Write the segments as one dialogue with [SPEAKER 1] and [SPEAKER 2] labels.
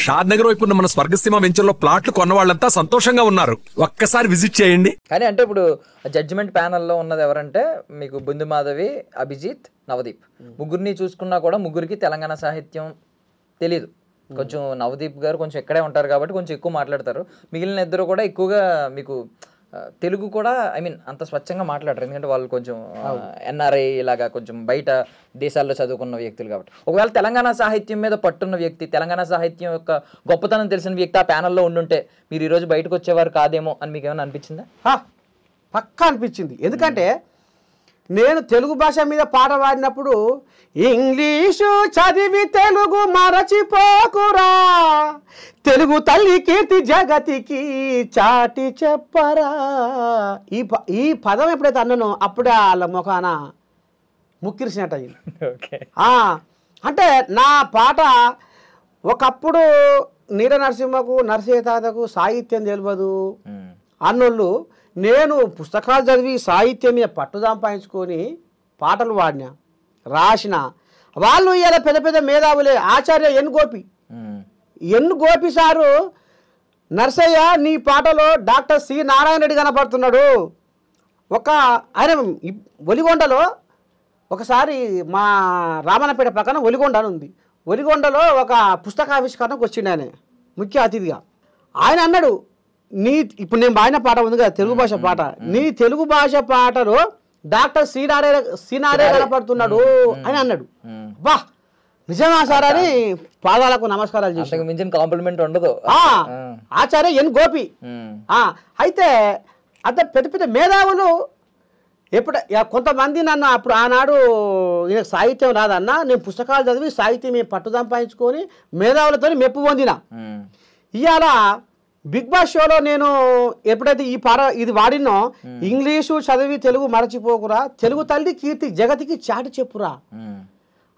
[SPEAKER 1] షాద్ నగర్ వైపు ఉన్న మన స్వర్గసీమ వెంచర్ లో ప్లాట్లు కొన్న వాళ్ళంతా సంతోషంగా ఉన్నారు. ఒక్కసారి విజిట్ చేయండి.
[SPEAKER 2] కానీ అంటే ఇప్పుడు జడ్జిమెంట్ ప్యానల్లో ఉన్నది ఎవరంటే మీకు బుందు మాధవి, అభిజిత్, నవదీప్ ముగ్గురిని చూసుకున్నా కూడా ముగ్గురికి తెలంగాణ సాహిత్యం తెలీదు. కొంచెం నవదీప్ గారు కొంచెం ఇక్కడే ఉంటారు కాబట్టి కొంచెం ఎక్కువ మాట్లాడతారు. మిగిలిన ఇద్దరు కూడా ఎక్కువగా మీకు తెలుగు కూడా అంత స్వచ్ఛంగా మాట్లాడరు. ఎందుకంటే వాళ్ళు కొంచెం ఎన్ఆర్ఐ ఇలాగా కొంచెం బయట దేశాల్లో చదువుకున్న వ్యక్తులు కాబట్టి. ఒకవేళ తెలంగాణ సాహిత్యం మీద పట్టున్న వ్యక్తి, తెలంగాణ సాహిత్యం యొక్క గొప్పతనం తెలిసిన వ్యక్తి ఆ ప్యానల్లో ఉండుంటే మీరు ఈరోజు బయటకు వచ్చేవారు కాదేమో అని మీకు ఏమైనా అనిపించిందా?
[SPEAKER 3] పక్కా అనిపించింది. ఎందుకంటే నేను తెలుగు భాష మీద పాట పాడినప్పుడు ఇంగ్లీషు చదివి తెలుగు మరచిపోకురా, తెలుగు తల్లి కీర్తి జగతికి చాటి చెప్పరా, ఈ పదం ఎప్పుడైతే అన్నానో అప్పుడే వాళ్ళ ముఖాన ముక్కిరిసినట్టు అయింది. అంటే నా పాట ఒకప్పుడు నీర నరసింహకు, నరసింహ తాతకు సాహిత్యం తెలియదు అన్నోళ్ళు నేను పుస్తకాలు చదివి సాహిత్యం మీద పట్టు సంపాదించుకొని పాటలు పాడినా, రాసిన వాళ్ళు ఇలా పెద్ద పెద్ద మేధావులే. ఆచార్య ఎన్ గోపి సారు, నర్సయ్య నీ పాటలో డాక్టర్ సి నారాయణ రెడ్డి కనపడుతున్నాడు. ఆయన ఒలిగొండలో ఒకసారి మా రామన్నపేట పక్కన ఒలిగొండ అని ఉంది. ఒలిగొండలో ఒక పుస్తకావిష్కరణకు వచ్చిండు ఆయన ముఖ్య అతిథిగా. ఆయన అన్నాడు, ఇప్పుడు నేను పాడిన పాట ఉంది కదా తెలుగు భాష పాట, నీ తెలుగు భాష పాటలో డాక్టర్ శ్రీనారే కనపడుతున్నాడు అని అన్నాడు. బా నిజమా సార్ అని పాదాలకు నమస్కారాలు చేసి
[SPEAKER 2] మించిన కాంప్లిమెంట్ ఉండదు.
[SPEAKER 3] ఆచార్య ఎన్ గోపి. అయితే అంత పెద్ద పెద్ద మేధావులు కొంతమంది నన్ను అప్పుడు ఆనాడు ఈయనకు సాహిత్యం రాదన్నా, నేను పుస్తకాలు చదివి సాహిత్యం మేము పట్టు సంపాదించుకొని మేధావులతో మెప్పు పొందిన. ఇవాళ బిగ్ బాస్ షోలో నేను ఎప్పుడైతే ఈ పాట ఇది వాడినో, ఇంగ్లీషు చదివి తెలుగు మరచిపోకురా, తెలుగు తల్లి కీర్తి జగతికి చాటి చెప్పురా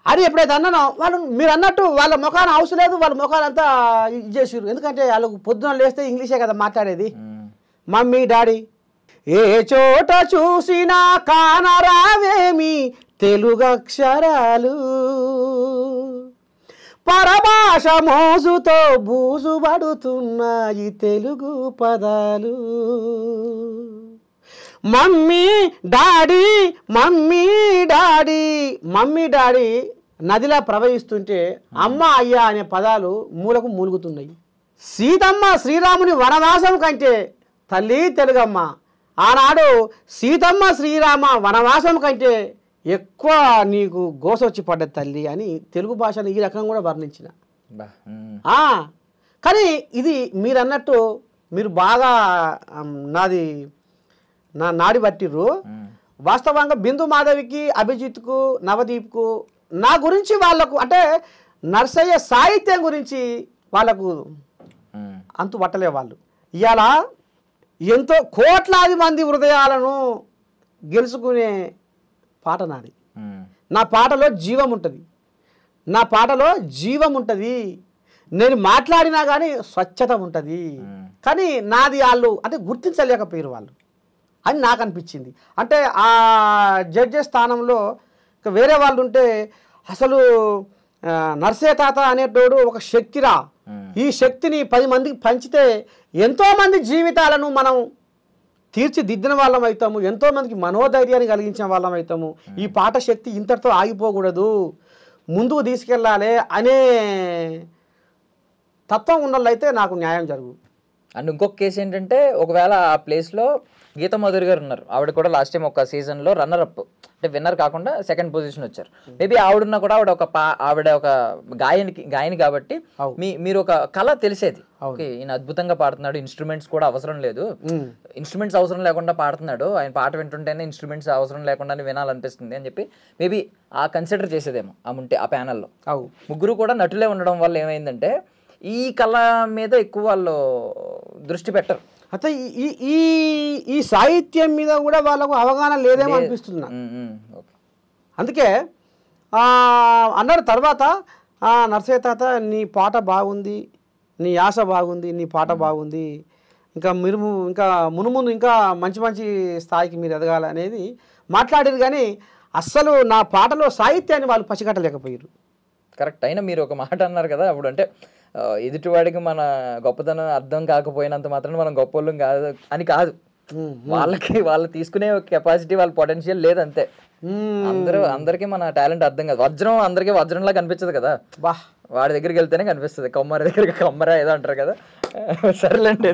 [SPEAKER 3] అని ఎప్పుడైతే అన్నానో వాళ్ళు మీరు అన్నట్టు వాళ్ళ ముఖాన్ని అవసరం లేదు, వాళ్ళ ముఖాలంతా ఇది చేసారు. ఎందుకంటే వాళ్ళకు పొద్దున లేస్తే ఇంగ్లీషే కదా మాట్లాడేది. మమ్మీ డాడీ ఏ చోట చూసినా కానరావేమి తెలుగు అక్షరాలు, పరభాష మోజుతో బూజు పడుతున్నాయి తెలుగు పదాలు. Mummy daddy mummy daddy mummy daddy నదిలా ప్రవహిస్తుంటే అమ్మ అయ్యా అనే పదాలు మూలకు మూలుగుతున్నాయి. సీతమ్మ శ్రీరాముని వనవాసం కంటే తల్లి తెలుగమ్మ, ఆనాడు సీతమ్మ శ్రీరామ వనవాసం కంటే ఎక్కువ నీకు గోసొచ్చి పడ్డ తల్లి అని తెలుగు భాషను ఈ రకంగా కూడా వర్ణించిన. కానీ ఇది మీరు అన్నట్టు మీరు బాగా నా నాడి పట్టిర్రు. వాస్తవంగా బిందు మాధవికి, అభిజిత్కు, నవదీప్కు నా గురించి వాళ్ళకు అంటే నర్సయ్య సాహిత్యం గురించి వాళ్ళకు అంతు పట్టలే. వాళ్ళు ఇవాళ ఎంతో కోట్లాది మంది హృదయాలను గెలుచుకునే పాట నాది. నా పాటలో జీవం ఉంటుంది, నా పాటలో జీవం ఉంటుంది. నేను మాట్లాడినా కానీ స్వచ్ఛత ఉంటుంది. కానీ నాది వాళ్ళు అంటే గుర్తించలేకపోయారు వాళ్ళు అని నాకు అనిపించింది. అంటే ఆ జడ్జెస్ స్థానంలో వేరే వాళ్ళు ఉంటే అసలు నర్సే తాత అనేటోడు ఒక శక్తిరా, ఈ శక్తిని 10 మందికి పంచితే ఎంతోమంది జీవితాలను మనం తీర్చిదిద్దిన వాళ్ళం అవుతాము, ఎంతోమందికి మనోధైర్యాన్ని కలిగించిన వాళ్ళం అవుతాము. ఈ పాట శక్తి ఇంతటితో ఆగిపోకూడదు, ముందుకు తీసుకెళ్ళాలి అనే తత్వం ఉన్నోళ్ళైతే నాకు న్యాయం జరుగు.
[SPEAKER 2] అండ్ ఇంకొక కేసు ఏంటంటే ఒకవేళ ఆ ప్లేస్లో గీతా మాధురి గారు ఉన్నారు. ఆవిడ కూడా లాస్ట్ టైం ఒక సీజన్లో రన్నర్ అప్ అంటే విన్నర్ కాకుండా సెకండ్ పొజిషన్ వచ్చారు. మేబీ ఆవిడన్నా కూడా ఆవిడ ఒక గాయని కాబట్టి మీరు ఒక కళ తెలిసేది, ఓకే ఈయన అద్భుతంగా పాడుతున్నాడు, ఇన్స్ట్రుమెంట్స్ కూడా అవసరం లేదు, ఇన్స్ట్రుమెంట్స్ అవసరం లేకుండా పాడుతున్నాడు, ఆయన పాట వింటుంటేనే ఇన్స్ట్రుమెంట్స్ అవసరం లేకుండా వినాలనిపిస్తుంది అని చెప్పి మేబీ ఆ కన్సిడర్ చేసేదేమో ఆ ప్యానల్లో. ముగ్గురు కూడా నటులే ఉండడం వల్ల ఏమైందంటే ఈ కళ మీద ఎక్కువ వాళ్ళు దృష్టి పెట్టరు.
[SPEAKER 3] అయితే ఈ సాహిత్యం మీద కూడా వాళ్ళకు అవగాహన లేదేమో అనిపిస్తుంది. అందుకే అన్నారు తర్వాత నర్సయ్య తాత నీ పాట బాగుంది, నీ యాస బాగుంది, నీ పాట బాగుంది, ఇంకా మీరు ఇంకా మునుముందు ఇంకా మంచి మంచి స్థాయికి మీరు ఎదగాలనేది మాట్లాడారు. కానీ అస్సలు నా పాటలో సాహిత్యాన్ని వాళ్ళు పసిగట్టలేకపోయారు.
[SPEAKER 2] కరెక్ట్. అయినా మీరు ఒక మాట అన్నారు కదా అప్పుడు, అంటే ఎదుటివాడికి మన గొప్పతనం అర్థం కాకపోయినంత మాత్రం మనం గొప్ప కాదు అని కాదు. వాళ్ళు తీసుకునే కెపాసిటీ వాళ్ళ పొటెన్షియల్ లేదంతే. అందరికీ మన టాలెంట్ అర్థం కాదు. వజ్రం అందరికీ వజ్రంలా కనిపించదు కదా, వాడి దగ్గరికి వెళ్తేనే కనిపిస్తుంది. కొమ్మర దగ్గరికి కొమ్మర ఏదో అంటారు కదా. సర్లేండి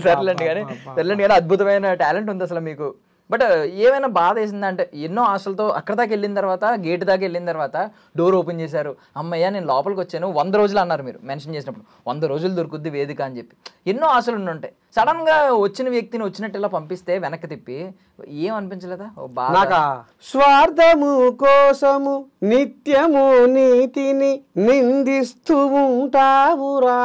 [SPEAKER 2] కానీ అద్భుతమైన టాలెంట్ ఉంది అసలు మీకు. బట్ ఏమైనా బాధ వేసిందంటే ఎన్నో ఆశలతో అక్కడ దాకా వెళ్ళిన తర్వాత, గేట్ దాకా వెళ్ళిన తర్వాత డోర్ ఓపెన్ చేశారు, అమ్మయ్య నేను లోపలికి వచ్చాను, 100 రోజులు అన్నారు మీరు మెన్షన్ చేసినప్పుడు, 100 రోజులు దొరుకుద్ది వేదిక అని చెప్పి ఎన్నో ఆశలు ఉండుంటాయి. సడన్గా వచ్చిన వ్యక్తిని వచ్చినట్టు ఇలా పంపిస్తే వెనక్కి తిప్పి ఏమనిపించలేదా బాగా?
[SPEAKER 3] స్వార్థము కోసము నిత్యము నీతిని నిందిస్తూ ఉంటావురా,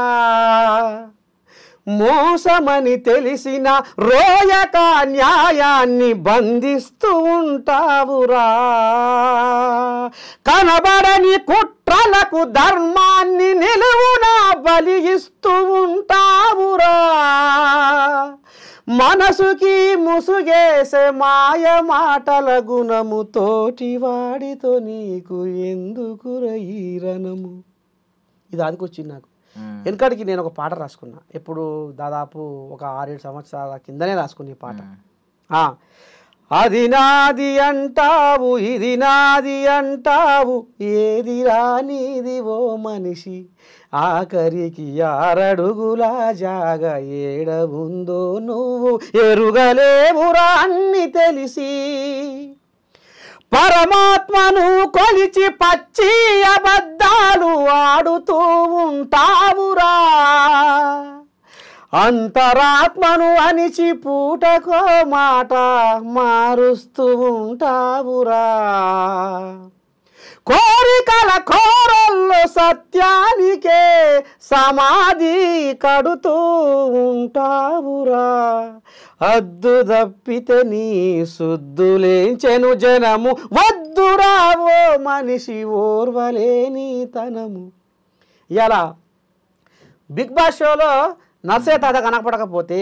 [SPEAKER 3] మోసమని తెలిసిన రోయక న్యాయాన్ని బంధిస్తూ ఉంటావురా, కనబడని కుట్రలకు ధర్మాన్ని నిలువునా బలిగిస్తూ ఉంటావురా, మనసుకి ముసుగేసే మాయ మాటల గుణము తోటి వాడితో నీకు ఎందుకు రణము. ఇది అదికొచ్చింది నాకు. వెనకడికి నేను ఒక పాట రాసుకున్నా, ఎప్పుడు దాదాపు ఒక 6-7 సంవత్సరాల కిందనే రాసుకున్న ఈ పాట. అది నాది అంటావు, ఇది నాది అంటావు, ఏది రానిది ఓ మనిషి, ఆఖరికి 6 అడుగుల జాగ ఏడ ఉందో నువ్వు ఎరుగలేవురా అన్ని తెలిసి, పరమాత్మను కొలిచి పచ్చి అబద్ధాలు ఆడుతూ ఉంటావురా, అంతరాత్మను అనిచి పూటకో మాట మారుస్తూ ఉంటావురా, కోరికల కోరల్లో సత్యానికే సమాధి కడుతూ ఉంటావురా, అద్దు తప్పితే నీ శుద్ధులేంచెను జనము, వద్దురావో మనిషి ఓర్వలేని తనము. ఇలా బిగ్ బాస్ షోలో నర్సే తాత కనపడకపోతే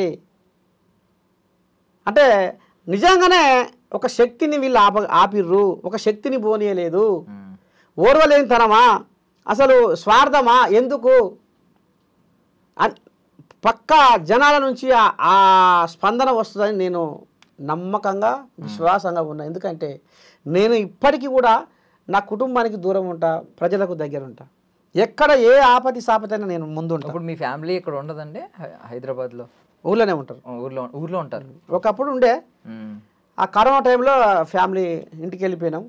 [SPEAKER 3] అంటే నిజంగానే ఒక శక్తిని వీళ్ళు ఆపిర్రు, ఒక శక్తిని పోనీయలేదు, ఓర్వలేని తనమా, అసలు స్వార్థమా, ఎందుకు పక్కా జనాల నుంచి ఆ స్పందన వస్తుందని నేను నమ్మకంగా విశ్వాసంగా ఉన్నా. ఎందుకంటే నేను ఇప్పటికీ కూడా నా కుటుంబానికి దూరం ఉంటా, ప్రజలకు దగ్గర ఉంటా, ఎక్కడ ఏ ఆపతి సాపతైనా నేను ముందు ఉంటాను.
[SPEAKER 2] ఇప్పుడు మీ ఫ్యామిలీ ఇక్కడ ఉండదండి? హైదరాబాద్లో
[SPEAKER 3] ఊర్లోనే ఉంటారు.
[SPEAKER 2] ఊర్లో ఉంటారు.
[SPEAKER 3] ఒకప్పుడు ఉండే, ఆ కరోనా టైంలో ఫ్యామిలీ ఇంటికి వెళ్ళిపోయినాం.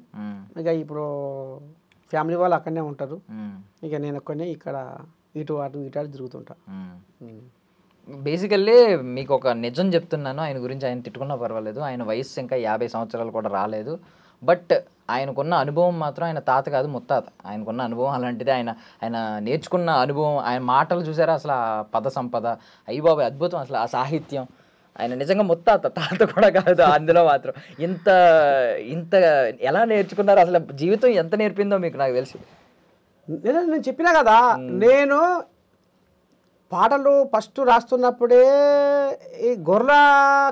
[SPEAKER 3] ఇక ఇప్పుడు ఫ్యామిలీ వాళ్ళు అక్కడనే ఉంటారు, ఇక నేను ఒక్కనే ఇక్కడ ఇటు అటు తిరుగుతుంటా.
[SPEAKER 2] బేసికల్లీ మీకు ఒక నిజం చెప్తున్నాను, ఆయన గురించి ఆయన తిట్టుకున్నా పర్వాలేదు, ఆయన వయసు ఇంకా 50 సంవత్సరాలు కూడా రాలేదు. బట్ ఆయనకున్న అనుభవం మాత్రం ఆయన తాత కాదు ముత్తాత. ఆయనకున్న అనుభవం అలాంటిది. ఆయన నేర్చుకున్న అనుభవం, ఆయన మాటలు చూసారా అసలు, ఆ పద సంపద అయ్యి బాబాయ్ అద్భుతం అసలు, ఆ సాహిత్యం. ఆయన నిజంగా ముత్తాత, తాత కూడా కాదు. అందులో మాత్రం ఇంత ఎలా నేర్చుకున్నారో అసలు, జీవితం ఎంత నేర్పిందో మీకు నాకు తెలుసు.
[SPEAKER 3] నేను చెప్పినా కదా, నేను పాటలు ఫస్ట్ రాస్తున్నప్పుడే ఈ గొర్రెల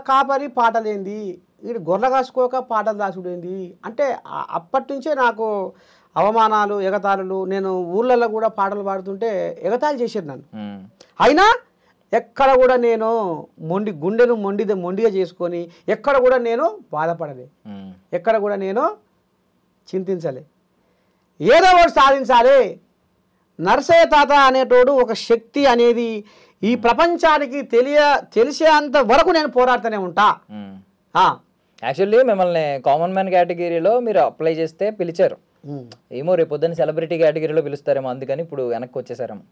[SPEAKER 3] కాపరి పాటలేంది, వీడు గొర్రె కాసుకోక పాటలు రాసుడేంది అంటే అప్పటి నుంచే నాకు అవమానాలు, ఎగతాళులు. నేను ఊళ్ళల్లో కూడా పాటలు పాడుతుంటే ఎగతాళి చేసేది నన్ను. అయినా ఎక్కడ కూడా నేను గుండెను మొండిగా చేసుకొని ఎక్కడ కూడా నేను బాధపడలే, ఎక్కడ కూడా నేను చింతించలే. ఏదో ఒకటి సాధించాలి. నర్సయ్య తాత అనేటోడు ఒక శక్తి అనేది ఈ ప్రపంచానికి తెలిసేంత వరకు నేను పోరాడుతూనే ఉంటా.
[SPEAKER 2] యాక్చువల్లీ మిమ్మల్ని కామన్ మ్యాన్ కేటగిరీలో మీరు అప్లై చేస్తే పిలిచారు, ఏమో రేపు పొద్దున్న సెలబ్రిటీ కేటగిరీలో పిలుస్తారేమో, అందుకని ఇప్పుడు వెనక్కి వచ్చేసారేమో.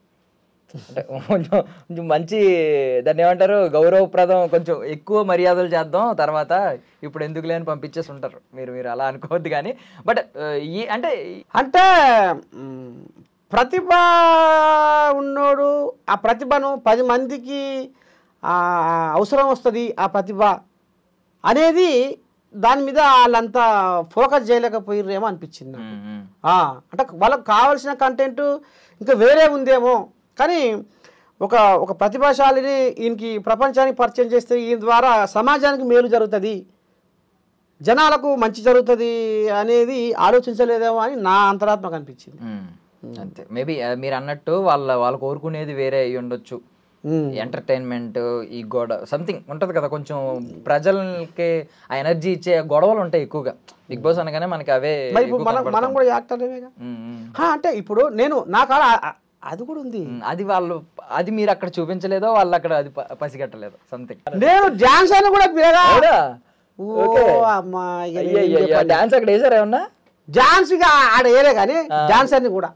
[SPEAKER 2] అంటే కొంచెం మంచి దాన్ని ఏమంటారు, గౌరవప్రదం, కొంచెం ఎక్కువ మర్యాదలు చేద్దాం తర్వాత, ఇప్పుడు ఎందుకు లేని పంపించేసి ఉంటారు. మీరు అలా అనుకోవద్దు కానీ. బట్ అంటే
[SPEAKER 3] ప్రతిభ ఉన్నోడు ఆ ప్రతిభను 10 మందికి అవసరం వస్తుంది. ఆ ప్రతిభ అనేది దాని మీద వాళ్ళంతా ఫోకస్ చేయలేకపోయిర్రేమో అనిపించింది నాకు. అంటే వాళ్ళకు కావాల్సిన కంటెంట్ ఇంకా వేరే ఉందేమో, కానీ ఒక ప్రతిభాశాలిని ఈయనకి ప్రపంచానికి పరిచయం చేస్తే ఈయన ద్వారా సమాజానికి మేలు జరుగుతుంది, జనాలకు మంచి జరుగుతుంది అనేది ఆలోచించలేదేమో అని నా అంతరాత్మకు అనిపించింది.
[SPEAKER 2] అంతే. మేబీ మీరు అన్నట్టు వాళ్ళు కోరుకునేది వేరే అయ్యి ఉండొచ్చు. ఎంటర్టైన్మెంట్, ఈ గొడవ సంథింగ్ ఉంటది కదా, కొంచెం ప్రజలకి ఆ ఎనర్జీ ఇచ్చే గొడవలు ఉంటాయి ఎక్కువగా. బిగ్ బాస్ అనగానే మనకి అవే.
[SPEAKER 3] మనం కూడా యాక్టర్లేగా. అంటే ఇప్పుడు నేను నా కాడ అది కూడా ఉంది.
[SPEAKER 2] అది మీరు అక్కడ చూపించలేదో, వాళ్ళు అక్కడ అది పసిగట్టలేదు సంథింగ్.
[SPEAKER 3] నేను డాన్స్ అని కూడా
[SPEAKER 2] డాన్స్ అక్కడ వేసారా ఏమన్నా?
[SPEAKER 3] డాన్స్ ఆడ వేరే కానీ డాన్స్ అని కూడా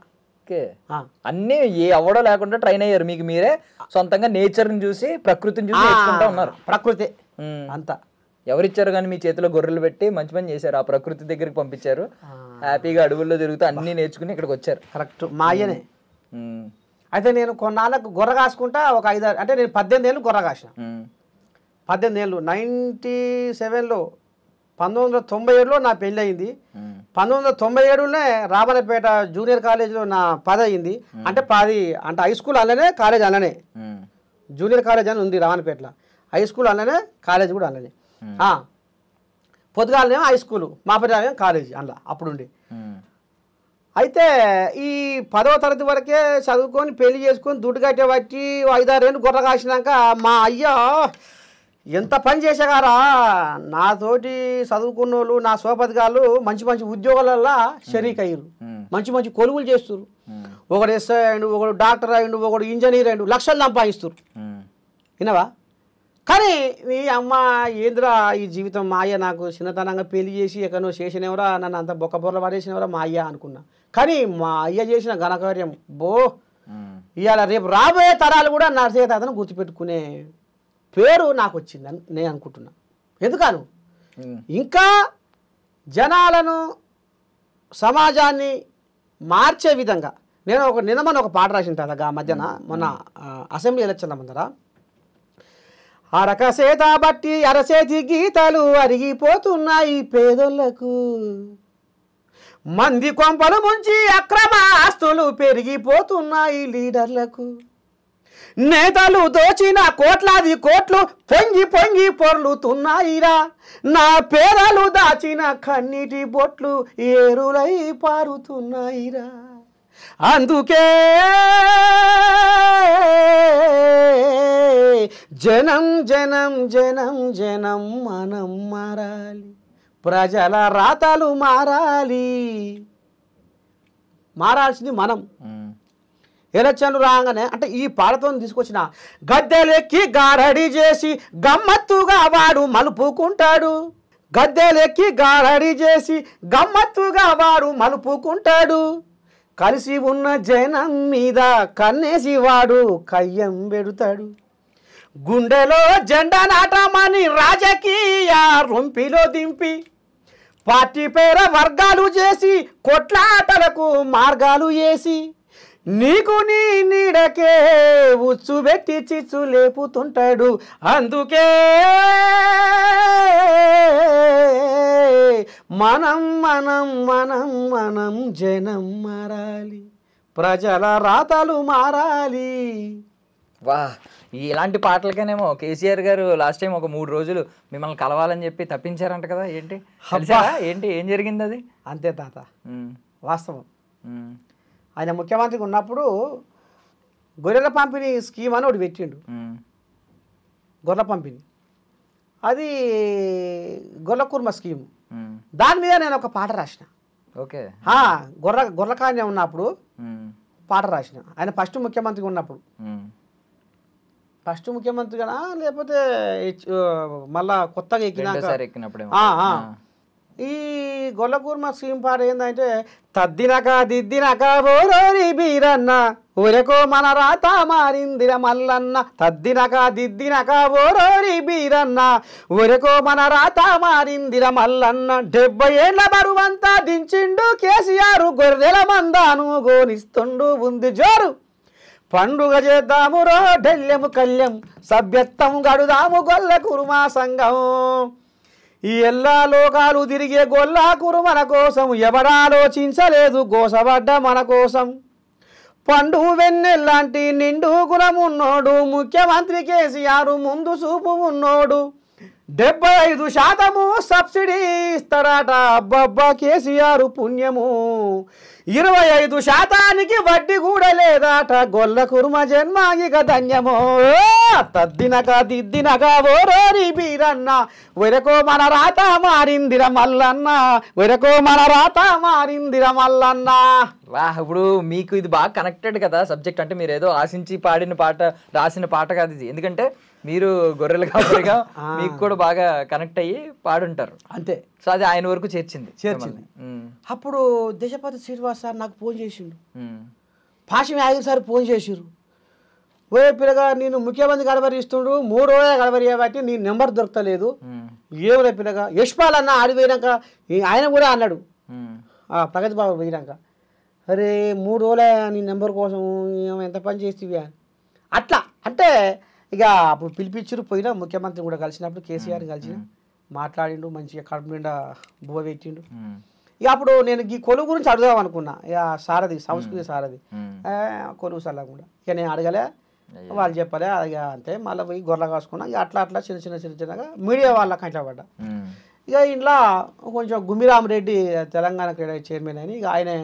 [SPEAKER 2] అన్ని ఎవడో లేకుండా ట్రైన్ అయ్యారు. మీకు మీరే సొంతంగా నేచర్ ని చూసి, ప్రకృతిని చూసి నేర్చుకుంటా ఉన్నారు.
[SPEAKER 3] ప్రకృతి అంతా
[SPEAKER 2] ఎవరిచ్చారు కానీ మీ చేతిలో గొర్రెలు పెట్టి మంచి పని చేశారు. ఆ ప్రకృతి దగ్గరికి పంపించారు. హ్యాపీగా అడవుల్లో తిరుగుతూ అన్ని నేర్చుకుని ఇక్కడికి వచ్చారు.
[SPEAKER 3] కరెక్ట్, మా అయ్యనే. అయితే నేను కొన్నాళ్ళకు గొర్రె కాసుకుంటా ఒక 5 అంటే నేను 18 ఏళ్ళు గొర్రె కాసిన. 18 ఏళ్ళు 97లో 1997లో నా పెళ్ళి అయింది. 1997లోనే రామన్నపేట జూనియర్ కాలేజీలో నా 10 అయింది. అంటే 10 అంటే హై స్కూల్ అలానే, కాలేజ్ అలానే. జూనియర్ కాలేజ్ అని ఉంది రామన్నపేటలో, హై స్కూల్ అలానే, కాలేజ్ కూడా అలానే. పొద్దుగాలనేమో హై స్కూలు, మాపటినేమో కాలేజీ అందులో అప్పుడు ఉండి. అయితే ఈ 10వ తరగతి వరకే చదువుకొని పెళ్లి చేసుకొని దుడ్డు కట్టే బట్టి 5-6 ఏళ్ళు గొర్రె కాసినాక మా అయ్య ఎంత పని చేసేగారా, నాతోటి చదువుకున్న వాళ్ళు, నా సోపతిగాళ్ళు మంచి మంచి ఉద్యోగాలల్లో షరీక్ అయ్యారు. మంచి మంచి కొలువులు చేస్తారు. ఒకడు ఎస్ఐ అయ్యిండు, ఒకడు డాక్టర్ అయ్యిండు, ఒకడు ఇంజనీర్ అయ్యిండు, లక్షలు సంపాదిస్తారు. వినవా? కానీ ఈ అమ్మ ఏంద్రా ఈ జీవితం, మా అయ్య నాకు చిన్నతనంగా పెళ్లి చేసి ఎక్కడో చేసినవరా, నన్ను అంత బొక్క బొర్రలు పడేసినవరా మా అయ్య అనుకున్నా. కానీ మా అయ్య చేసిన ఘనకార్యం ఇవాళ రేపు రాబోయే తరాలు కూడా నా చేత అతను గుర్తుపెట్టుకునే పేరు నాకు వచ్చిందని నేను అనుకుంటున్నా. ఎందుకను ఇంకా జనాలను, సమాజాన్ని మార్చే విధంగా నేను నిన్న ఒక పాట రాసిన తాతగా మధ్యన మొన్న అసెంబ్లీ ఎలక్షన్ల ముందర, అరకసేత బట్టి అరచేతి గీతలు అరిగిపోతున్నాయి పేదోళ్లకు, మంది కొంపలు ముంచి అక్రమ ఆస్తులు పెరిగిపోతున్నాయి లీడర్లకు, నేతలు దోచిన కోట్లాది కోట్లు పొంగి పొంగి పొర్లుతున్నాయిరా, నా పేదలు దాచిన కన్నీటి బొట్లు ఏరులై పారుతున్నాయిరా. అందుకే జనం జనం జనం జనం మనం మారాలి, ప్రజల రాతలు మారాల్సింది మనం. ఎలక్షన్లు రాగానే అంటే ఈ పాటతో తీసుకొచ్చిన గద్దెలెక్కి గారడి చేసి గమ్మత్తుగా వాడు మలుపుకుంటాడు, గద్దెలెక్కి గారడి చేసి గమ్మత్తుగా వాడు మలుపుకుంటాడు, కలిసి ఉన్న జనం మీద కన్నేసి వాడు కయ్యం పెడతాడు, గుండెలో జెండా నాటమని రాజకీయ రొంపిలో దింపి పార్టీ పేర వర్గాలు చేసి కొట్లాటలకు మార్గాలు వేసి నీకు నీ నీడకే ఉచ్చు పెట్టి చిచ్చు లేపుతుంటాడు. అందుకే మనం మనం మనం మనం జనం మారాలి, ప్రజల రాతలు మారాలి.
[SPEAKER 2] వా, ఇలాంటి పాటలకేనేమో కేసీఆర్ గారు లాస్ట్ టైం ఒక 3 రోజులు మిమ్మల్ని కలవాలని చెప్పి తప్పించారంట కదా, ఏంటి ఏం జరిగింది అది?
[SPEAKER 3] అంతే తాత, వాస్తవం. ఆయన ముఖ్యమంత్రికి ఉన్నప్పుడు గొర్రెల పంపిణీ స్కీమ్ అని ఒకటి పెట్టిండు. గొర్రెల పంపిణీ అది గొర్రెల కుర్మ స్కీము. దాని మీద నేను ఒక పాట రాసిన.
[SPEAKER 2] ఓకే,
[SPEAKER 3] గొర్రెల కాన్య ఉన్నప్పుడు పాట రాసిన. ఆయన ఫస్ట్ ముఖ్యమంత్రిగా ఉన్నప్పుడు, ఫస్ట్ ముఖ్యమంత్రిగా లేకపోతే మళ్ళా కొత్తగా ఎక్కినప్పుడు ఈ గొల్లకూర్మ స్కీమ్ పాట ఏంటంటే, తద్దినక దిద్దినక ఓరోరి బీరన్న ఊరకో మన రాత మారిందిర మల్లన్న, తద్దినక దిద్దినక ఓరోరి బీరన్న ఊరకో మన రాత మారిందిర మల్లన్న, 70 ఏళ్ల బరువంతా దించిండు కేసీఆర్, గొర్రెల మందాను గోనిస్తుండు ఉంది జోరు, పండుగ చేద్దాము రో ఢెల్లెము కళ్యం, సభ్యత్వం గడుదాము గొల్ల కురుమా సంఘం, ఈ ఎల్లా లోకాలు తిరిగే గొల్లా కురుమన కోసం ఎవడాలోచించలేదు గోసబడ్డ మన కోసం, పండు వెన్నెల్లాంటి నిండు గుణమున్నోడు ముఖ్యమంత్రి కేసీఆర్ ముందు చూపు ఉన్నోడు, 75% సబ్సిడీ ఇస్తారట అబ్బబ్బా కేసీఆర్ పుణ్యము 25% వడ్డీ కూడా లేదట గొల్ల కుర్మ జన్మ ఇక ధన్యమో తద్దినక దిద్దినక ఓరోరి బీరన్న వెరకో మన రాత మారిందిర మల్లన్న వెరకో మన రాత మారిందిర మల్లన్న.
[SPEAKER 2] వాహ్, ఇప్పుడు మీకు ఇది బాగా కనెక్టెడ్ కదా సబ్జెక్ట్, అంటే మీరు ఏదో ఆశించి పాడిన పాట రాసిన పాట కాదు ఇది, ఎందుకంటే మీరు గొర్రెలు కాబట్టిగా మీకు కూడా బాగా కనెక్ట్ అయ్యి పాడుంటారు
[SPEAKER 3] అంతే.
[SPEAKER 2] సో అది ఆయన వరకు చేర్చింది.
[SPEAKER 3] అప్పుడు దేశపతి శ్రీనివాస్ సార్ నాకు ఫోన్ చేసిండు, పాషమి ఆగిన సార్ ఫోన్ చేసిర్రు, ఓ పిల్లగా నేను ముఖ్యమంత్రి గడబరి ఇస్తుండ్రు 3 రోజులు గడబరి బట్టి నీ నెంబర్ దొరకలేదు ఏమలే పిల్లగా. యశ్పాల్ అన్న ఆడిపోయినాక ఆయన కూడా అన్నాడు ప్రగతి బాబు పోయినాక, అరే 3 రోజులే నీ నెంబర్ కోసం ఎంత పని చేస్తేవి అని అట్లా. అంటే ఇక అప్పుడు పిలిపించారు, పోయినా ముఖ్యమంత్రి కూడా కలిసినప్పుడు కేసీఆర్ కలిసిన మాట్లాడిండు, మంచిగా కడుపు నిండా బువ్వ పెట్టిండు. ఇక అప్పుడు నేను ఈ కొలువు గురించి అడుగుదాం అనుకున్నా, ఇక సారథి సంస్కృతి సారథి కొలువు సల్లకుండా ఇక నేను అడగలే, వాళ్ళు చెప్పలే, ఇక అంతే. మళ్ళీ పోయి గొర్రె కాసుకున్నా. ఇక అట్లా అట్లా చిన్నగా మీడియా వాళ్ళకి అట్లా పడ్డా. ఇక ఇంట్లో కొంచెం గుమ్మిరామరెడ్డి తెలంగాణ క్రీడా చైర్మన్ అని, ఇక ఆయనే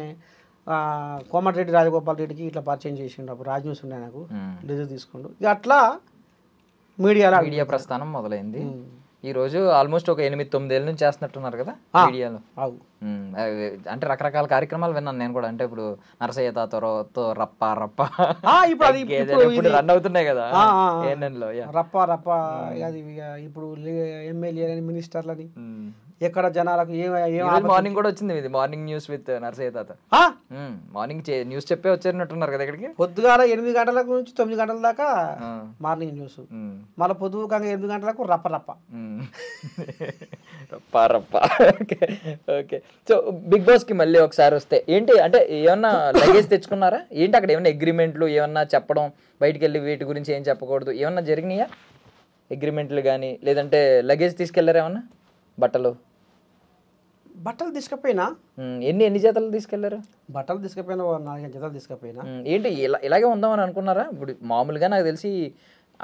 [SPEAKER 3] కోమటిరెడ్డి రాజగోపాల్ రెడ్డికి ఇట్లా పరిచయం చేసిండు. అప్పుడు రాజ్ న్యూస్ ఉండే నాకు రిజర్వ్ తీసుకుండు. ఇక అట్లా మీడియా
[SPEAKER 2] ప్రస్థానం మొదలైంది. ఈ రోజు ఆల్మోస్ట్ ఒక 8-9 ఏళ్ళ నుంచి చేస్తున్నట్టున్నారు కదా మీడియాలో. అంటే రకరకాల కార్యక్రమాలు విన్నాను నేను కూడా. అంటే ఇప్పుడు నరసయ్య తాతో రప్ప ఇప్పుడు రన్ అవుతున్నాయి కదా ఏఎన్ఎన్లో.
[SPEAKER 3] రప్ప అది ఇప్పుడు ఎమ్మెల్యేలని మినిస్టర్లని ఎక్కడ జనాలకు
[SPEAKER 2] మార్నింగ్ కూడా వచ్చింది ఇది మార్నింగ్ న్యూస్ విత్ నరసయ్య తాత. మార్నింగ్ న్యూస్ చెప్పే వచ్చేటట్టున్నారు కదా ఇక్కడికి.
[SPEAKER 3] పొద్దుగాల 8 గంటల నుంచి 9 గంటల దాకా మార్నింగ్ న్యూస్, మళ్ళీ పొద్దుగా 8 గంటలకు రప్ప.
[SPEAKER 2] ఓకే. సో బిగ్ బాస్ కి మళ్ళీ ఒకసారి వస్తే ఏంటి అంటే ఏమన్నా లగేజ్ తెచ్చుకున్నారా ఏంటి? అక్కడ ఏమన్నా అగ్రిమెంట్లు ఏమన్నా చెప్పడం, బయటికి వెళ్ళి వీటి గురించి ఏం చెప్పకూడదు ఏమన్నా జరిగినాయా అగ్రిమెంట్లు కానీ, లేదంటే లగేజ్ తీసుకెళ్లారా ఏమన్నా?
[SPEAKER 3] బట్టలు తీసుకపోయినా
[SPEAKER 2] ఎన్ని జతలు తీసుకెళ్లారు?
[SPEAKER 3] బట్టలు తీసుకపోయినా 4 జతలు తీసుకపోయినా.
[SPEAKER 2] ఏంటి ఇలాగే ఉందామని అనుకున్నారా? ఇప్పుడు మామూలుగా నాకు తెలిసి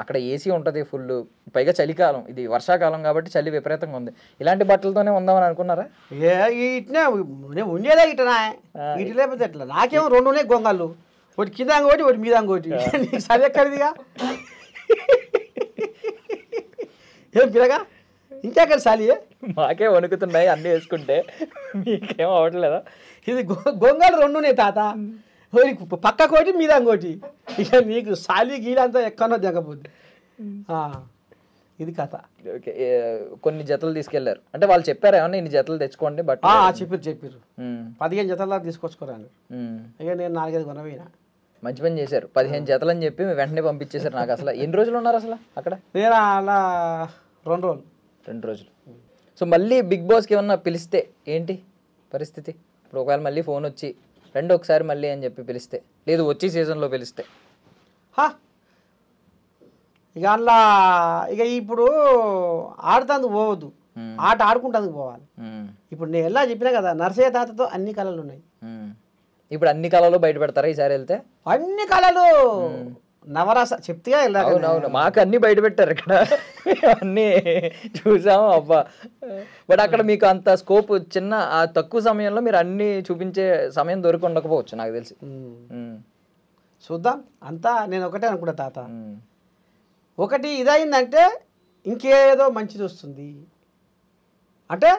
[SPEAKER 2] అక్కడ ఏసీ ఉంటుంది ఫుల్, పైగా చలికాలం, ఇది వర్షాకాలం కాబట్టి చలి విపరీతంగా ఉంది. ఇలాంటి బట్టలతోనే ఉందామని అనుకున్నారా?
[SPEAKER 3] ఇట్నే ఉండేదే ఇటనా ఇటు, లేకపోతే ఎట్లా? నాకేమో 2 ఉన్నాయి గొంగళ్ళు, ఒకటి కింద ఒకటి ఒకటి మీద ఒకటి. సరి ఎక్కడిదిగా ఏం పిల్లగా ఇంకెక్కడ సాలి?
[SPEAKER 2] మాకే వణుకుతున్నాయి అన్నీ వేసుకుంటే, మీకేం అవ్వట్లేదా?
[SPEAKER 3] ఇది గొంగలు 2 ఉన్నాయి తాత, పక్క కోటి మీద ఇంకోటి. ఇక నీకు సాలి గీలంతా ఎక్కడో దిగపోద్ది. ఇది కథ.
[SPEAKER 2] ఓకే. కొన్ని జతలు తీసుకెళ్లారు అంటే వాళ్ళు చెప్పారు ఏమన్నా ఇన్ని జతలు తెచ్చుకోండి? బట్
[SPEAKER 3] చెప్పారు 15 జతల దాకా తీసుకొచ్చుకోరాను. ఇక నేను 4-5 కొనపోయినా.
[SPEAKER 2] మంచి పని చేశారు. 15 జతలు అని చెప్పి వెంటనే పంపించేశారు. నాకు అసలు ఎన్ని రోజులు ఉన్నారు అసలు అక్కడ?
[SPEAKER 3] నేను అలా 2
[SPEAKER 2] రోజులు. సో మళ్ళీ బిగ్ బాస్కి ఏమన్నా పిలిస్తే ఏంటి పరిస్థితి? ఇప్పుడు ఒకవేళ మళ్ళీ ఫోన్ వచ్చి రండి ఒకసారి మళ్ళీ అని చెప్పి పిలిస్తే, లేదు వచ్చే సీజన్లో పిలిస్తే?
[SPEAKER 3] ఇక అలా ఇక ఇప్పుడు ఆడుతందుకు పోవద్దు, ఆట ఆడుకుంటందుకు పోవాలి. ఇప్పుడు నేను ఎలా చెప్పినా కదా, నరసయ్య తాతతో అన్ని కళలు ఉన్నాయి.
[SPEAKER 2] ఇప్పుడు అన్ని కళలు బయట పెడతారా ఈసారి వెళ్తే?
[SPEAKER 3] అన్ని కళలు నవరస చెప్తే.
[SPEAKER 2] అవునవును, మాకు అన్ని బయట పెట్టారు ఇక్కడ, అన్ని చూసాము అబ్బా. బట్ అక్కడ మీకు అంత స్కోప్ చిన్న తక్కువ సమయంలో మీరు అన్ని చూపించే సమయం దొరికి ఉండకపోవచ్చు నాకు తెలిసి.
[SPEAKER 3] చూద్దాం. అంతా నేను ఒకటే అనుకుంటా తాత, ఒకటి ఇదైందంటే ఇంకేదో మంచిది వస్తుంది. అంటే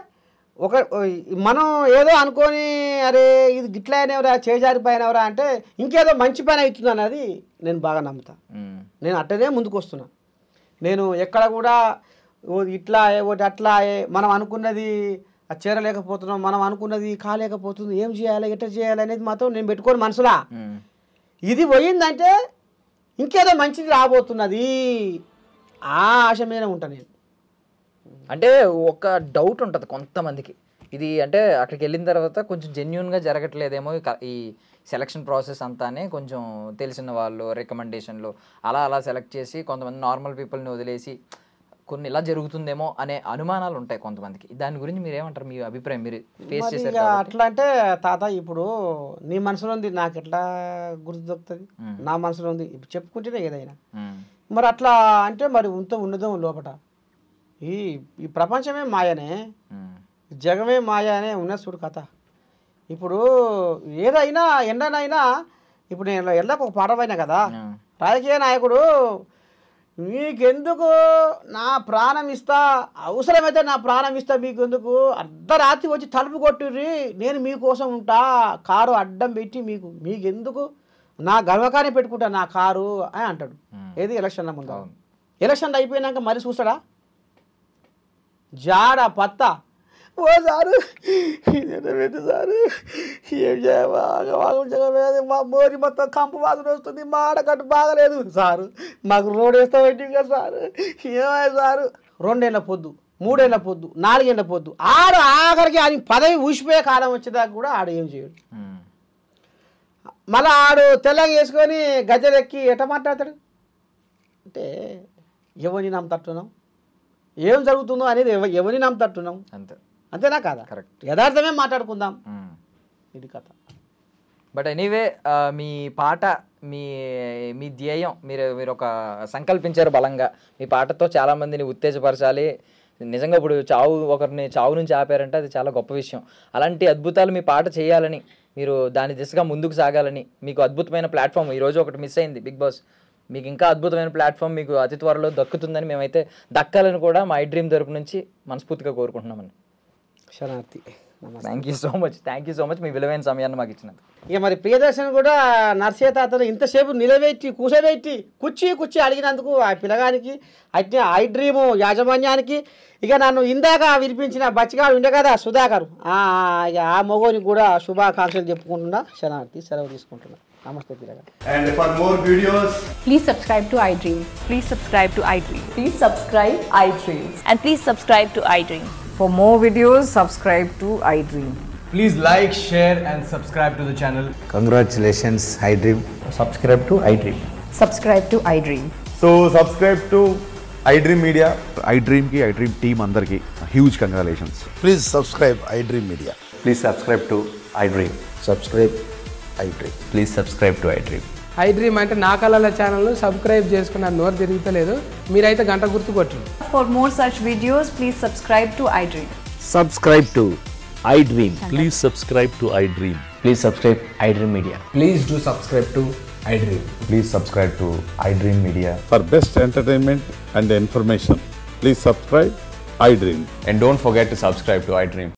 [SPEAKER 3] మనం ఏదో అనుకొని అరే ఇది గిట్లా అయినవరా చేజారిపోయినవరా అంటే ఇంకేదో మంచి పని అవుతుంది అనేది నేను బాగా నమ్ముతా. నేను అట్టనే ముందుకు వస్తున్నా. నేను ఎక్కడ కూడా ఇట్లా ఒకటి అట్లా మనం అనుకున్నది చేరలేకపోతున్నాం, మనం అనుకున్నది కాలేకపోతుంది, ఏం చేయాలి ఎట్లా చేయాలి అనేది మాత్రం నేను పెట్టుకోని మనసులా. ఇది పోయిందంటే ఇంకేదో మంచిది రాబోతున్నది, ఆ ఆశ మీద ఉంటా నేను.
[SPEAKER 2] అంటే ఒక డౌట్ ఉంటుంది కొంతమందికి, ఇది అంటే అక్కడికి వెళ్ళిన తర్వాత కొంచెం జెన్యున్గా జరగట్లేదేమో ఈ సెలక్షన్ ప్రాసెస్ అంతానే, కొంచెం తెలిసిన వాళ్ళు రికమెండేషన్లు అలా సెలెక్ట్ చేసి కొంతమంది నార్మల్ పీపుల్ని వదిలేసి కొన్ని ఇలా జరుగుతుందేమో అనే అనుమానాలు ఉంటాయి కొంతమందికి. దాని గురించి మీరు ఏమంటారు? మీ అభిప్రాయం మీరు ఫేస్ చేశారు.
[SPEAKER 3] అట్లా అంటే తాత ఇప్పుడు నీ మనసులో ఉంది నాకు ఎట్లా గుర్తు దొరుకుతుంది? నా మనసులో ఉంది ఇప్పుడు చెప్పుకుంటేనే ఏదైనా. మరి అట్లా అంటే మరి ఉన్నదో లోపట ఈ ఈ ప్రపంచమే మాయనే, జగమే మాయ అనే ఉన్న చూడు కథ. ఇప్పుడు ఏదైనా ఎండనైనా, ఇప్పుడు నేను ఎండకు ఒక పాట పైన కదా, రాజకీయ నాయకుడు మీకెందుకు నా ప్రాణం ఇస్తా, అవసరమైతే నా ప్రాణం ఇస్తా, మీకెందుకు అర్ధరాత్రి వచ్చి తలుపు కొట్టుర్రి, నేను మీకోసం ఉంటా, కారు అడ్డం పెట్టి మీకెందుకు నా గర్వకాన్ని పెట్టుకుంటా నా కారు అని అంటాడు. ఏది ఎలక్షన్ల ముందు. ఎలక్షన్లు అయిపోయినాక మరి చూస్తాడా? జాడ పత్తా, ఓ సారు ఇదేంటి సారు, ఏం చేయలేదు, మా మోరి మొత్తం కంపు వాసన వస్తుంది, మా ఆడకట్టు బాగలేదు సారు, మాకు రోడ్ వేస్తామంటే కదా సారు, ఏమై సారు. 2 ఏళ్ళ పొద్దు, 3 ఏళ్ళ పొద్దు, 4 ఏళ్ళ పొద్దు, ఆఖరికి ఆయన పదవి ఊసిపోయే కాలం వచ్చేదాకా కూడా ఆడు ఏం చేయడు. మళ్ళీ ఆడు తెల్లగా వేసుకొని గజ్జలెక్కి ఎట్ట మాట్లాడతాడు అంటే ఎవరిని నమ్ముతట్టున్నాం, ఏం జరుగుతుందో అనేది ఎవరిని నమ్ముతట్టున్నాం, అంతేనా కాదా? కరెక్ట్, యథార్థమే మాట్లాడుకుందాం, ఇది కథ.
[SPEAKER 2] బట్ ఎనీవే మీ పాట, మీ ధ్యేయం మీరు ఒక సంకల్పించారు బలంగా. మీ పాటతో చాలామందిని ఉత్తేజపరచాలి. నిజంగా ఇప్పుడు ఒకరిని చావు నుంచి ఆపారంటే అది చాలా గొప్ప విషయం. అలాంటి అద్భుతాలు మీ పాట చేయాలని, మీరు దాని దిశగా ముందుకు సాగాలని, మీకు అద్భుతమైన ప్లాట్ఫామ్ ఈరోజు ఒకటి మిస్ అయింది బిగ్ బాస్, మీకు ఇంకా అద్భుతమైన ప్లాట్ఫామ్ మీకు అతి త్వరలో దక్కుతుందని, మేమైతే దక్కాలని కూడా మా ఐ డ్రీమ్ తరపు నుంచి మనస్ఫూర్తిగా కోరుకుంటున్నామని.
[SPEAKER 3] శరణార్థి.
[SPEAKER 2] థ్యాంక్ యూ సో మచ్ మీ విలువైన సమయాన్ని మాకు ఇచ్చినందుకు.
[SPEAKER 3] ఇక మరి ప్రియదర్శన్ కూడా నర్సయ్య తాతను ఇంతసేపు నిలబెట్టి కూర్చోబెట్టి కుర్చీ అడిగినందుకు ఆ పిల్లగానికి అట్నే ఐ డ్రీమ్ యాజమాన్యానికి, ఇక నన్ను ఇందాక వినిపించిన బచ్చిగాడు ఉండే కదా సుధాకర్, ఇక ఆ మొగోనికి కూడా శుభాకాంక్షలు చెప్పుకుంటున్నా. శరణార్థి, సెలవు తీసుకుంటున్నా. నమస్తే పిల్లగా.
[SPEAKER 4] And for more videos,
[SPEAKER 5] please subscribe to iDream.
[SPEAKER 6] Please subscribe to iDream.
[SPEAKER 5] Please subscribe iDream.
[SPEAKER 6] And please subscribe to iDream.
[SPEAKER 5] For more videos, subscribe to iDream.
[SPEAKER 4] please like, share and subscribe to the channel.
[SPEAKER 7] Congratulations, iDream.
[SPEAKER 4] Subscribe to iDream.
[SPEAKER 5] Subscribe to iDream.
[SPEAKER 4] So subscribe to iDream Media.
[SPEAKER 8] iDream ki iDream team andarki huge congratulations.
[SPEAKER 7] Please subscribe iDream Media.
[SPEAKER 4] Please subscribe to iDream.
[SPEAKER 7] Subscribe iDream.
[SPEAKER 4] Please subscribe to iDream.
[SPEAKER 9] iDream అంటే నా కళల channel subscribe చేసుకున్న నోరు తిరుగుతలేదు, మీరైతే గంట గుర్తు కొట్టండి.
[SPEAKER 6] For more such videos, please subscribe to iDream.
[SPEAKER 10] Subscribe to iDream. Please subscribe to iDream.
[SPEAKER 4] Please subscribe iDream Media.
[SPEAKER 9] Please do subscribe to iDream.
[SPEAKER 8] Please subscribe to iDream Media.
[SPEAKER 11] For best entertainment and information, please subscribe iDream.
[SPEAKER 4] And don't forget to subscribe to iDream.